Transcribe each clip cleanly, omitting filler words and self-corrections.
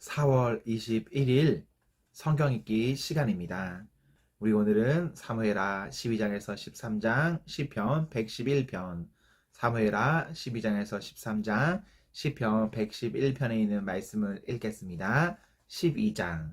4월 21일 성경 읽기 시간입니다. 우리 오늘은 사무엘하 12장에서 13장, 시편 111편, 사무엘하 12장에서 13장, 시편 111편에 있는 말씀을 읽겠습니다. 12장.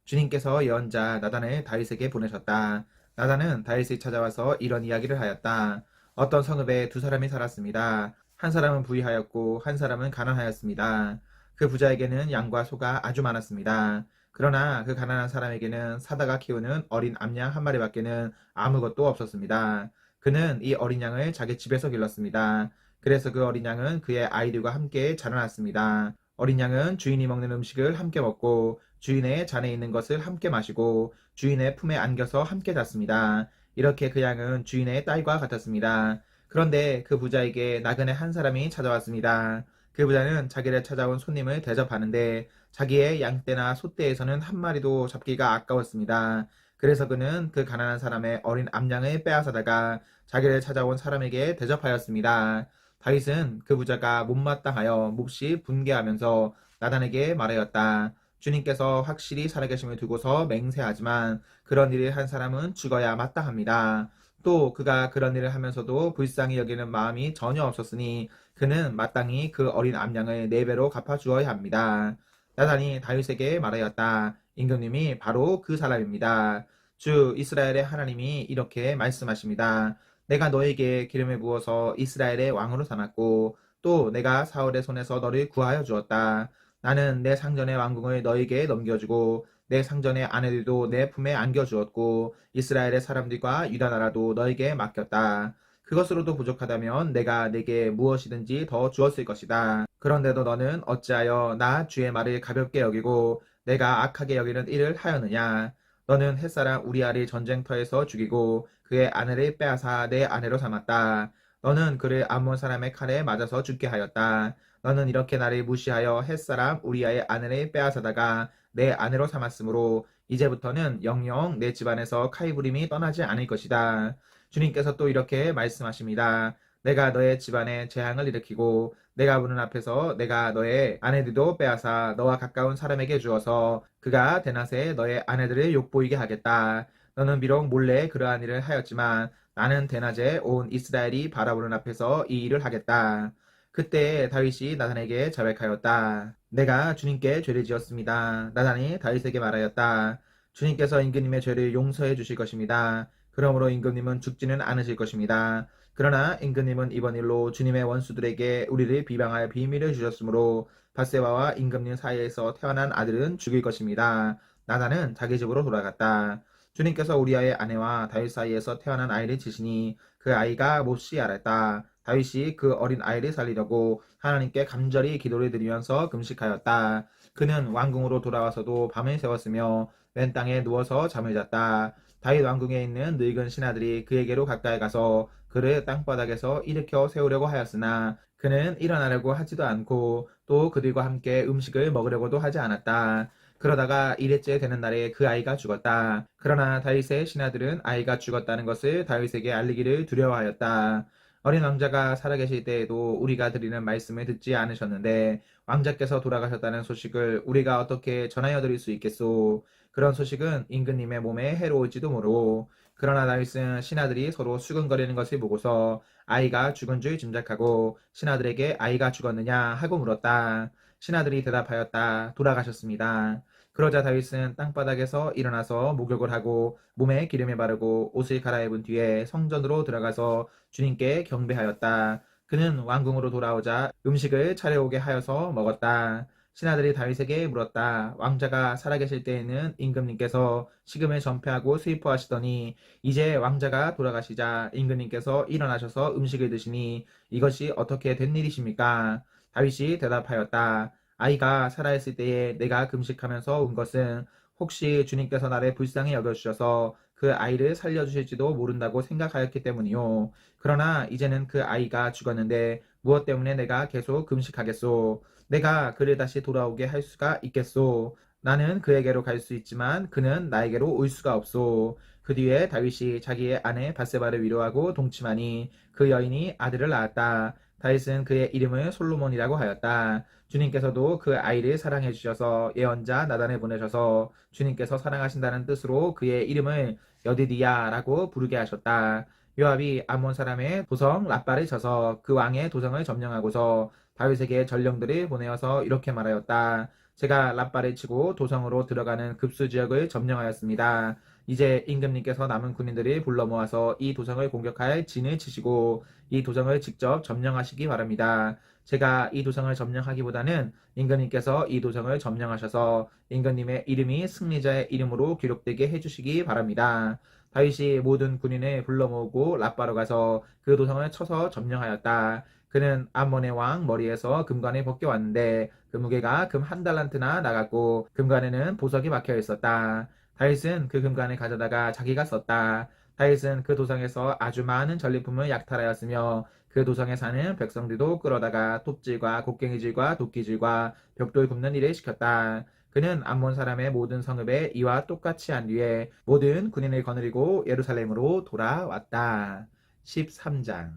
주님께서 예언자 나단을 다윗에게 보내셨다. 나단은 다윗이 찾아와서 이런 이야기를 하였다. 어떤 성읍에 두 사람이 살았습니다. 한 사람은 부유하였고 한 사람은 가난하였습니다. 그 부자에게는 양과 소가 아주 많았습니다. 그러나 그 가난한 사람에게는 사다가 키우는 어린 암양 한 마리밖에는 아무것도 없었습니다. 그는 이 어린 양을 자기 집에서 길렀습니다. 그래서 그 어린 양은 그의 아이들과 함께 자라났습니다. 어린 양은 주인이 먹는 음식을 함께 먹고 주인의 잔에 있는 것을 함께 마시고 주인의 품에 안겨서 함께 잤습니다. 이렇게 그 양은 주인의 딸과 같았습니다. 그런데 그 부자에게 나그네 한 사람이 찾아왔습니다. 그 부자는 자기를 찾아온 손님을 대접하는데 자기의 양떼나 소떼에서는 한 마리도 잡기가 아까웠습니다. 그래서 그는 그 가난한 사람의 어린 암양을 빼앗아다가 자기를 찾아온 사람에게 대접하였습니다. 다윗은 그 부자가 못마땅하여 몹시 분개하면서 나단에게 말하였다. 주님께서 확실히 살아계심을 두고서 맹세하지만 그런 일을 한 사람은 죽어야 마땅합니다. 또 그가 그런 일을 하면서도 불쌍히 여기는 마음이 전혀 없었으니 그는 마땅히 그 어린 암양을 4배로 갚아주어야 합니다. 나단이 다윗에게 말하였다. 임금님이 바로 그 사람입니다. 주 이스라엘의 하나님이 이렇게 말씀하십니다. 내가 너에게 기름을 부어서 이스라엘의 왕으로 삼았고 또 내가 사울의 손에서 너를 구하여 주었다. 나는 내 상전의 왕궁을 너에게 넘겨주고 내 상전의 아내들도 내 품에 안겨주었고 이스라엘의 사람들과 유다 나라도 너에게 맡겼다. 그것으로도 부족하다면 내가 내게 무엇이든지 더 주었을 것이다. 그런데도 너는 어찌하여 나 주의 말을 가볍게 여기고 내가 악하게 여기는 일을 하였느냐? 너는 햇사람 우리아를 전쟁터에서 죽이고 그의 아내를 빼앗아 내 아내로 삼았다. 너는 그를 암몬 사람의 칼에 맞아서 죽게 하였다. 너는 이렇게 나를 무시하여 햇사람 우리아의 아내를 빼앗아다가 내 아내로 삼았으므로 이제부터는 영영 내 집안에서 칼부림이 떠나지 않을 것이다. 주님께서 또 이렇게 말씀하십니다. 내가 너의 집안에 재앙을 일으키고 내가 보는 앞에서 내가 너의 아내들도 빼앗아 너와 가까운 사람에게 주어서 그가 대낮에 너의 아내들을 욕보이게 하겠다. 너는 비록 몰래 그러한 일을 하였지만 나는 대낮에 온 이스라엘이 바라보는 앞에서 이 일을 하겠다. 그때 다윗이 나단에게 자백하였다. 내가 주님께 죄를 지었습니다. 나단이 다윗에게 말하였다. 주님께서 임금님의 죄를 용서해 주실 것입니다. 그러므로 임금님은 죽지는 않으실 것입니다. 그러나 임금님은 이번 일로 주님의 원수들에게 우리를 비방할 비밀을 주셨으므로 밧세바와 임금님 사이에서 태어난 아들은 죽일 것입니다. 나단은 자기 집으로 돌아갔다. 주님께서 우리아의 아내와 다윗 사이에서 태어난 아이를 치시니 그 아이가 몹시 알았다. 다윗이 그 어린 아이를 살리려고 하나님께 간절히 기도를 드리면서 금식하였다. 그는 왕궁으로 돌아와서도 밤을 새웠으며 왼 땅에 누워서 잠을 잤다. 다윗 왕궁에 있는 늙은 신하들이 그에게로 가까이 가서 그를 땅바닥에서 일으켜 세우려고 하였으나 그는 일어나려고 하지도 않고 또 그들과 함께 음식을 먹으려고도 하지 않았다. 그러다가 1회째 되는 날에 그 아이가 죽었다. 그러나 다윗의 신하들은 아이가 죽었다는 것을 다윗에게 알리기를 두려워하였다. 어린 왕자가 살아계실 때에도 우리가 드리는 말씀을 듣지 않으셨는데 왕자께서 돌아가셨다는 소식을 우리가 어떻게 전하여 드릴 수 있겠소? 그런 소식은 임금님의 몸에 해로울지도 모르고 그러나 다윗은 신하들이 서로 수근거리는 것을 보고서 아이가 죽은 줄 짐작하고 신하들에게 아이가 죽었느냐 하고 물었다. 신하들이 대답하였다. 돌아가셨습니다. 그러자 다윗은 땅바닥에서 일어나서 목욕을 하고 몸에 기름을 바르고 옷을 갈아입은 뒤에 성전으로 들어가서 주님께 경배하였다. 그는 왕궁으로 돌아오자 음식을 차려오게 하여서 먹었다. 신하들이 다윗에게 물었다. 왕자가 살아계실 때에는 임금님께서 식음을 전폐하고 수입하시더니 이제 왕자가 돌아가시자 임금님께서 일어나셔서 음식을 드시니 이것이 어떻게 된 일이십니까? 다윗이 대답하였다. 아이가 살아있을 때에 내가 금식하면서 온 것은 혹시 주님께서 나를 불쌍히 여겨주셔서 그 아이를 살려주실지도 모른다고 생각하였기 때문이요. 그러나 이제는 그 아이가 죽었는데 무엇 때문에 내가 계속 금식하겠소? 내가 그를 다시 돌아오게 할 수가 있겠소? 나는 그에게로 갈 수 있지만 그는 나에게로 올 수가 없소. 그 뒤에 다윗이 자기의 아내 밧세바를 위로하고 동침하니 그 여인이 아들을 낳았다. 다윗은 그의 이름을 솔로몬이라고 하였다. 주님께서도 그 아이를 사랑해 주셔서 예언자 나단을 보내셔서 주님께서 사랑하신다는 뜻으로 그의 이름을 여디디야라고 부르게 하셨다. 요압이 암몬 사람의 도성 라빠를 쳐서 그 왕의 도성을 점령하고서 다윗에게 전령들을 보내어서 이렇게 말하였다. 제가 라빠를 치고 도성으로 들어가는 급수 지역을 점령하였습니다. 이제 임금님께서 남은 군인들을 불러 모아서 이 도성을 공격할 진을 치시고 이 도성을 직접 점령하시기 바랍니다. 제가 이 도성을 점령하기보다는 임금님께서 이 도성을 점령하셔서 임금님의 이름이 승리자의 이름으로 기록되게 해주시기 바랍니다. 다윗이 모든 군인을 불러 모으고 라빠로 가서 그 도성을 쳐서 점령하였다. 그는 암몬의 왕 머리에서 금관을 벗겨왔는데 그 무게가 금 한 달란트나 나갔고 금관에는 보석이 박혀 있었다. 다윗은 그 금관을 가져다가 자기가 썼다. 다윗은 그 도성에서 아주 많은 전리품을 약탈하였으며 그 도성에 사는 백성들도 끌어다가 톱질과 곡괭이질과 도끼질과 벽돌 굽는 일을 시켰다. 그는 암몬 사람의 모든 성읍에 이와 똑같이 한 뒤에 모든 군인을 거느리고 예루살렘으로 돌아왔다. 13장.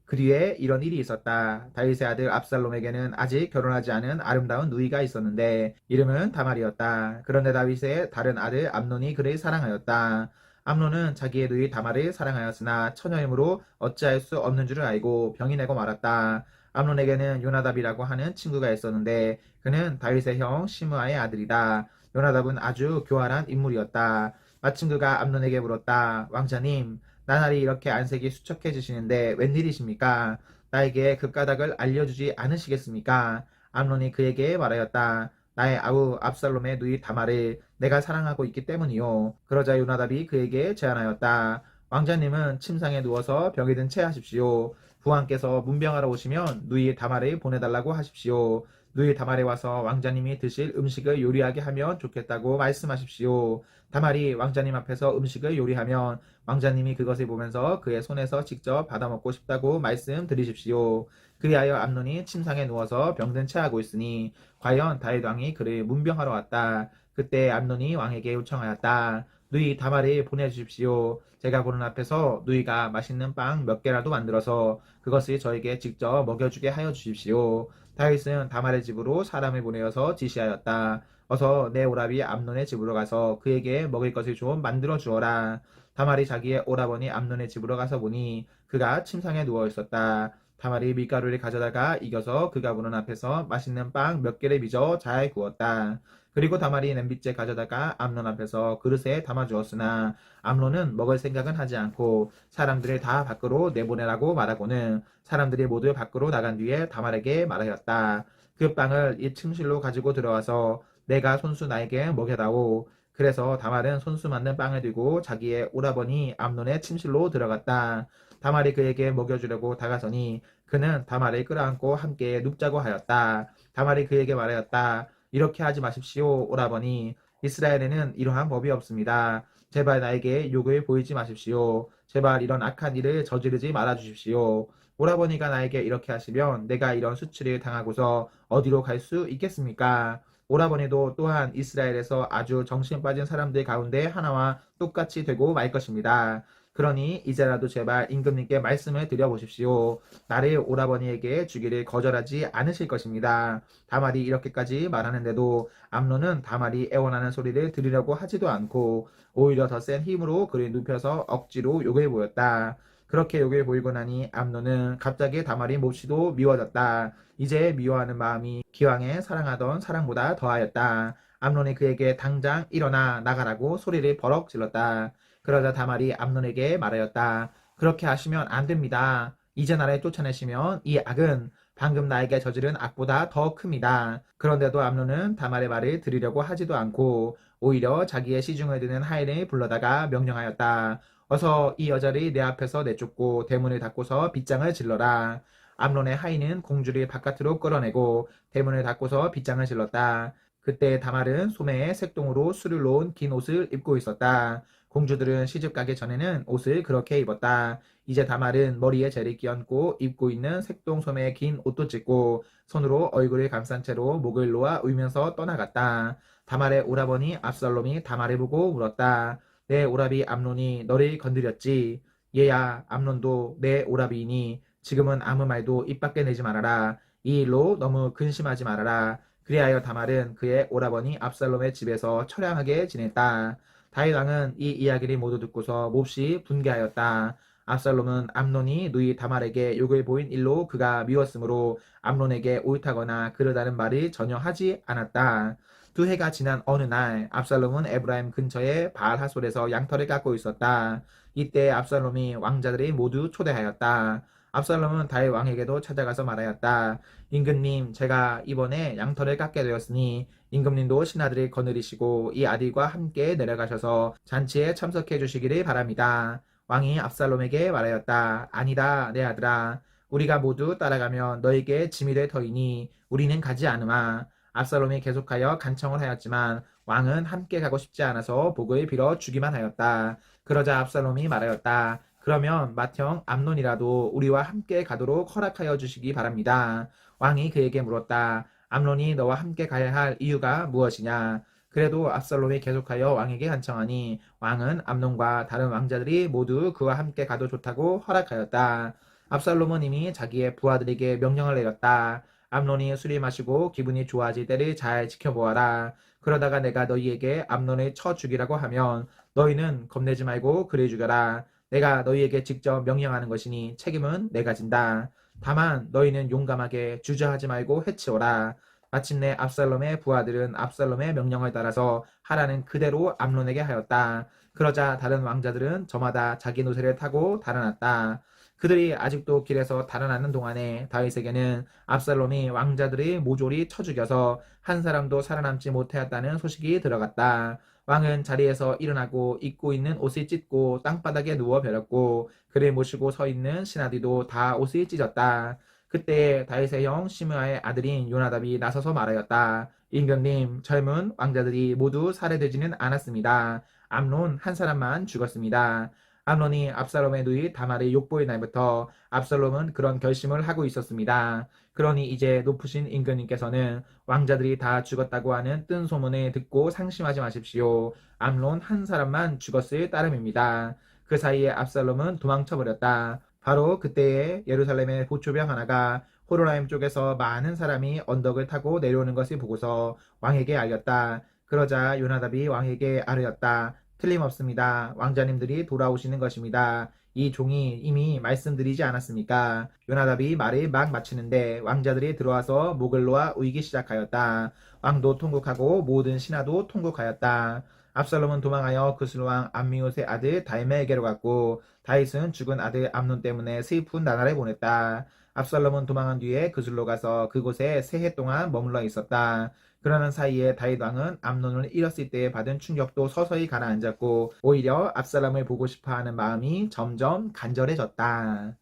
그 뒤에 이런 일이 있었다. 다윗의 아들 압살롬에게는 아직 결혼하지 않은 아름다운 누이가 있었는데 이름은 다말이었다. 그런데 다윗의 다른 아들 암논이 그를 사랑하였다. 암논은 자기의 누이 다말을 사랑하였으나 처녀이므로 어찌할 수 없는 줄을 알고 병이 내고 말았다. 암논에게는 요나답이라고 하는 친구가 있었는데 그는 다윗의 형 시므아의 아들이다. 요나답은 아주 교활한 인물이었다. 마침 그가 암논에게 물었다. 왕자님, 나날이 이렇게 안색이 수척해지시는데 웬일이십니까? 나에게 그 까닭을 알려주지 않으시겠습니까? 암논이 그에게 말하였다. 나의 아우 압살롬의 누이 다말을 내가 사랑하고 있기 때문이요. 그러자 요나답이 그에게 제안하였다. 왕자님은 침상에 누워서 병이 든 채 하십시오. 부왕께서 문병하러 오시면 누이 다말을 보내달라고 하십시오. 누이 다말에 와서 왕자님이 드실 음식을 요리하게 하면 좋겠다고 말씀하십시오. 다말이 왕자님 앞에서 음식을 요리하면 왕자님이 그것을 보면서 그의 손에서 직접 받아먹고 싶다고 말씀드리십시오. 그리하여 암논이 침상에 누워서 병든 채 하고 있으니 과연 다윗 왕이 그를 문병하러 왔다. 그때 암논이 왕에게 요청하였다. 누이 다말을 보내주십시오. 제가 보는 앞에서 누이가 맛있는 빵 몇 개라도 만들어서 그것을 저에게 직접 먹여주게 하여 주십시오. 다윗은 다말의 집으로 사람을 보내어서 지시하였다. 어서 내 오라비 암논의 집으로 가서 그에게 먹을 것을 좀 만들어 주어라. 다말이 자기의 오라버니 암논의 집으로 가서 보니 그가 침상에 누워 있었다. 다말이 밀가루를 가져다가 익어서 그가 보는 앞에서 맛있는 빵 몇 개를 빚어 잘 구웠다. 그리고 다말이 냄비째 가져다가 암논 앞에서 그릇에 담아 주었으나 암논은 먹을 생각은 하지 않고 사람들을 다 밖으로 내보내라고 말하고는 사람들이 모두 밖으로 나간 뒤에 다말에게 말하였다. 그 빵을 이 침실로 가지고 들어와서 내가 손수 나에게 먹여다오. 그래서 다말은 손수 맞는 빵을 들고 자기의 오라버니 암논의 침실로 들어갔다. 다말이 그에게 먹여주려고 다가서니 그는 다말을 끌어안고 함께 눕자고 하였다. 다말이 그에게 말하였다. 이렇게 하지 마십시오, 오라버니. 이스라엘에는 이러한 법이 없습니다. 제발 나에게 욕을 보이지 마십시오. 제발 이런 악한 일을 저지르지 말아 주십시오. 오라버니가 나에게 이렇게 하시면 내가 이런 수치를 당하고서 어디로 갈 수 있겠습니까? 오라버니도 또한 이스라엘에서 아주 정신 빠진 사람들 가운데 하나와 똑같이 되고 말 것입니다. 그러니 이제라도 제발 임금님께 말씀을 드려보십시오. 나를 오라버니에게 주기를 거절하지 않으실 것입니다. 다말이 이렇게까지 말하는데도 암논은 다말이 애원하는 소리를 들으려고 하지도 않고 오히려 더 센 힘으로 그를 눕혀서 억지로 욕을 보였다. 그렇게 욕을 보이고 나니 암논은 갑자기 다말이 몹시도 미워졌다. 이제 미워하는 마음이 기왕에 사랑하던 사랑보다 더하였다. 암논이 그에게 당장 일어나 나가라고 소리를 버럭 질렀다. 그러자 다말이 암논에게 말하였다. 그렇게 하시면 안 됩니다. 이제 나를 쫓아내시면 이 악은 방금 나에게 저지른 악보다 더 큽니다. 그런데도 암논은 다말의 말을 들으려고 하지도 않고 오히려 자기의 시중을 드는 하인을 불러다가 명령하였다. 어서 이 여자를 내 앞에서 내쫓고 대문을 닫고서 빗장을 질러라. 암논의 하인은 공주를 바깥으로 끌어내고 대문을 닫고서 빗장을 질렀다. 그때 다말은 소매에 색동으로 술을 놓은 긴 옷을 입고 있었다. 공주들은 시집 가기 전에는 옷을 그렇게 입었다. 이제 다말은 머리에 재를 끼얹고 입고 있는 색동 소매에 긴 옷도 찢고 손으로 얼굴을 감싼 채로 목을 놓아 울면서 떠나갔다. 다말의 오라버니 압살롬이 다말을 보고 물었다. 내 오라비 암논이 너를 건드렸지. 얘야, 암논도 내 오라비이니 지금은 아무 말도 입 밖에 내지 말아라. 이 일로 너무 근심하지 말아라. 그리하여 다말은 그의 오라버니 압살롬의 집에서 처량하게 지냈다. 다윗 왕은 이 이야기를 모두 듣고서 몹시 분개하였다. 압살롬은 암논이 누이 다말에게 욕을 보인 일로 그가 미웠으므로 암논에게 옳다거나 그르다는 말을 전혀 하지 않았다. 두 해가 지난 어느 날 압살롬은 에브라임 근처의 바알 하솔에서 양털을 깎고 있었다. 이때 압살롬이 왕자들이 모두 초대하였다. 압살롬은 다윗 왕에게도 찾아가서 말하였다. 임금님, 제가 이번에 양털을 깎게 되었으니 임금님도 신하들을 거느리시고 이 아들과 함께 내려가셔서 잔치에 참석해 주시기를 바랍니다. 왕이 압살롬에게 말하였다. 아니다, 내 아들아. 우리가 모두 따라가면 너에게 짐이 될 터이니 우리는 가지 않으마. 압살롬이 계속하여 간청을 하였지만 왕은 함께 가고 싶지 않아서 복을 빌어 주기만 하였다. 그러자 압살롬이 말하였다. 그러면 맏형 암논이라도 우리와 함께 가도록 허락하여 주시기 바랍니다. 왕이 그에게 물었다. 암논이 너와 함께 가야 할 이유가 무엇이냐? 그래도 압살롬이 계속하여 왕에게 간청하니 왕은 암논과 다른 왕자들이 모두 그와 함께 가도 좋다고 허락하였다. 압살롬은 이미 자기의 부하들에게 명령을 내렸다. 암논이 술이 마시고 기분이 좋아질 때를 잘 지켜보아라. 그러다가 내가 너희에게 암논을 쳐 죽이라고 하면 너희는 겁내지 말고 그를 죽여라. 내가 너희에게 직접 명령하는 것이니 책임은 내가 진다. 다만 너희는 용감하게 주저하지 말고 해치워라. 마침내 압살롬의 부하들은 압살롬의 명령을 따라서 하라는 그대로 암논에게 하였다. 그러자 다른 왕자들은 저마다 자기 노새를 타고 달아났다. 그들이 아직도 길에서 달아나는 동안에 다윗에게는 압살롬이 왕자들의 모조리 쳐 죽여서 한 사람도 살아남지 못하였다는 소식이 들어갔다. 왕은 자리에서 일어나고 입고 있는 옷을 찢고 땅바닥에 누워 베렸고 그를 모시고 서 있는 신하들도 다 옷을 찢었다. 그때 다윗의 형 시므아의 아들인 요나답이 나서서 말하였다. 임금님, 젊은 왕자들이 모두 살해되지는 않았습니다. 암논 한 사람만 죽었습니다. 암논이 압살롬의 누이 다말을 욕보인 날부터 압살롬은 그런 결심을 하고 있었습니다. 그러니 이제 높으신 임금님께서는 왕자들이 다 죽었다고 하는 뜬 소문을 듣고 상심하지 마십시오. 암논 한 사람만 죽었을 따름입니다. 그 사이에 압살롬은 도망쳐버렸다. 바로 그때에 예루살렘의 보초병 하나가 호로라임 쪽에서 많은 사람이 언덕을 타고 내려오는 것을 보고서 왕에게 알렸다. 그러자 요나답이 왕에게 아뢰었다. 틀림없습니다. 왕자님들이 돌아오시는 것입니다. 이 종이 이미 말씀드리지 않았습니까? 요나답이 말을 막 마치는데 왕자들이 들어와서 목을 놓아 우이기 시작하였다. 왕도 통곡하고 모든 신하도 통곡하였다. 압살롬은 도망하여 그슬왕 암미옷의 아들 달메에게로 갔고 다윗은 죽은 아들 암논 때문에 슬픈 나날을 보냈다. 압살롬은 도망한 뒤에 그슬로 가서 그곳에 세 해 동안 머물러 있었다. 그러는 사이에 다윗 왕은 암논을 잃었을 때 받은 충격도 서서히 가라앉았고 오히려 압살롬을 보고 싶어하는 마음이 점점 간절해졌다.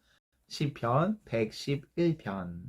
시편 111편.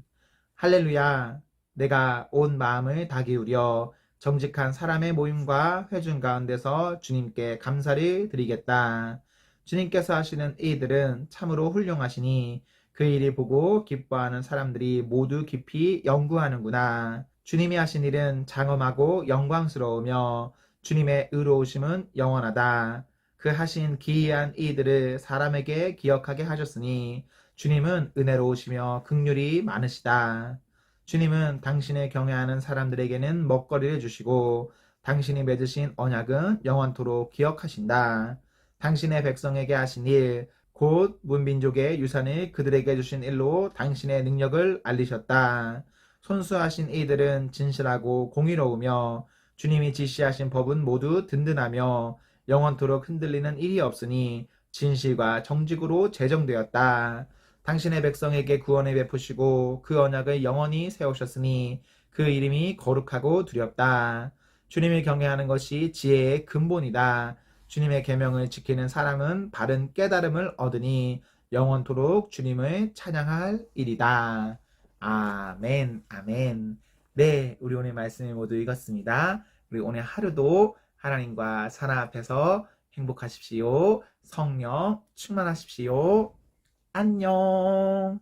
할렐루야. 내가 온 마음을 다 기울여 정직한 사람의 모임과 회중 가운데서 주님께 감사를 드리겠다. 주님께서 하시는 일들은 참으로 훌륭하시니 그 일을 보고 기뻐하는 사람들이 모두 깊이 연구하는구나. 주님이 하신 일은 장엄하고 영광스러우며 주님의 의로우심은 영원하다. 그 하신 기이한 일들을 사람에게 기억하게 하셨으니 주님은 은혜로우시며 긍휼이 많으시다. 주님은 당신을 경외하는 사람들에게는 먹거리를 주시고 당신이 맺으신 언약은 영원토록 기억하신다. 당신의 백성에게 하신 일, 곧 문민족의 유산을 그들에게 주신 일로 당신의 능력을 알리셨다. 손수하신 이들은 진실하고 공의로우며 주님이 지시하신 법은 모두 든든하며 영원토록 흔들리는 일이 없으니 진실과 정직으로 제정되었다. 당신의 백성에게 구원을 베푸시고 그 언약을 영원히 세우셨으니 그 이름이 거룩하고 두렵다. 주님을 경외하는 것이 지혜의 근본이다. 주님의 계명을 지키는 사람은 바른 깨달음을 얻으니 영원토록 주님을 찬양할 일이다. 아멘, 아멘. 네, 우리 오늘 말씀을 모두 읽었습니다. 우리 오늘 하루도 하나님과 사랑 앞에서 행복하십시오. 성령 충만하십시오. 안녕.